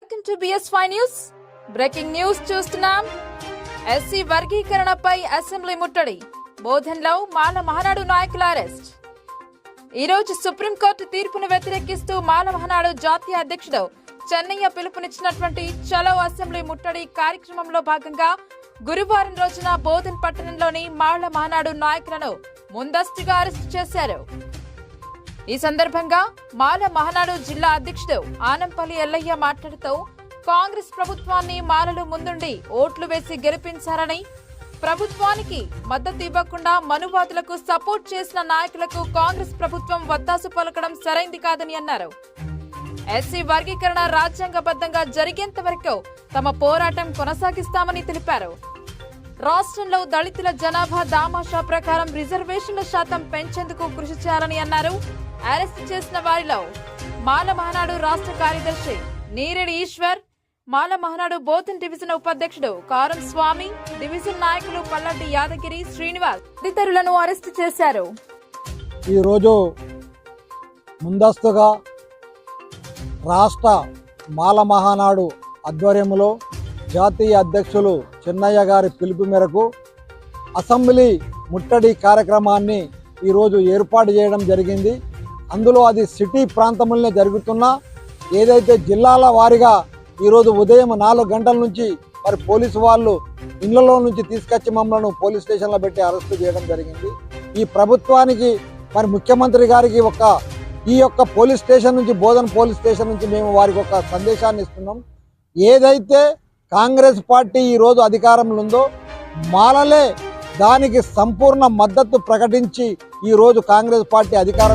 Welcome to BS5 News. Breaking news చూస్తున్నాం. SC వర్గీకరణపై assembly ముట్టడి. బోధన్లో మాల మహానాడు నాయకుల అరెస్ట్. ఈ రోజు సుప్రీంకోర్టు తీర్పును వ్యతిరేకిస్తూ మాల మహానాడు జాతీయ అధ్యక్షుడు చెన్నయ్య పిలుపునిచ్చినటువంటి చలో అసెంబ్లీ ముట్టడి కార్యక్రమంలో భాగంగా గురువారం రోజున బోధన్ పట్టణంలోని మాల మహానాడు నాయకులను ముందస్తుగా అరెస్టు చేశారు. ఈ సందర్భంగా మాల మహానాడు జిల్లా అధ్యక్షుడు ఆనంపల్లి ఎల్లయ్య మాట్లాడుతూ కాంగ్రెస్ ప్రభుత్వాన్ని మాలలు ముందుండి ఓట్లు వేసి గెలిపించారని, ప్రభుత్వానికి మద్దతు ఇవ్వకుండా మనువాదులకు సపోర్ట్ చేసిన నాయకులకు కాంగ్రెస్ ప్రభుత్వం వత్తాసు పలకడం సరైంది కాదని అన్నారు. ఎస్సీ వర్గీకరణ రాజ్యాంగబద్ధంగా జరిగేంత వరకు తమ పోరాటం కొనసాగిస్తామని తెలిపారు. రాష్ట్రంలో దళితుల జనాభా దామాషా ప్రకారం రిజర్వేషన్ల శాతం పెంచేందుకు కృషి చేయాలని అన్నారు. అరెస్ట్ చేసిన వారిలో మాల మహానాడు రాష్ట్ర కార్యదర్శి నీరెడి ఈశ్వర్, మాల మహానాడు బోధన్ డివిజన్ ఉపాధ్యక్షుడు కారం స్వామి, డివిజన్ నాయకులు పల్లటి యాదగిరి, శ్రీనివాస్ తదితరులను అరెస్టు చేశారు. ఈరోజు ముందస్తుగా రాష్ట్ర మాల మహానాడు ఆధ్వర్యంలో జాతీయ అధ్యక్షులు చెన్నయ్య గారి పిలుపు మేరకు అసెంబ్లీ ముట్టడి కార్యక్రమాన్ని ఈరోజు ఏర్పాటు చేయడం జరిగింది. అందులో అది సిటీ ప్రాంతంలోనే జరుగుతున్న ఏదైతే జిల్లాల వారీగా ఈరోజు ఉదయం 4 గంటల నుంచి మరి పోలీసు వాళ్ళు ఇళ్లలో నుంచి తీసుకొచ్చి మమ్మల్ని పోలీస్ స్టేషన్లో పెట్టి అరెస్టు చేయడం జరిగింది. ఈ ప్రభుత్వానికి మరి ముఖ్యమంత్రి గారికి ఈ యొక్క పోలీస్ స్టేషన్ నుంచి, బోధన్ పోలీస్ స్టేషన్ నుంచి మేము వారికి ఒక సందేశాన్ని ఇస్తున్నాం. ఏదైతే కాంగ్రెస్ పార్టీ ఈరోజు అధికారంలో ఉందో మాలలే దానికి సంపూర్ణ మద్దతు ప్రకటించి ఈరోజు కాంగ్రెస్ పార్టీ అధికారం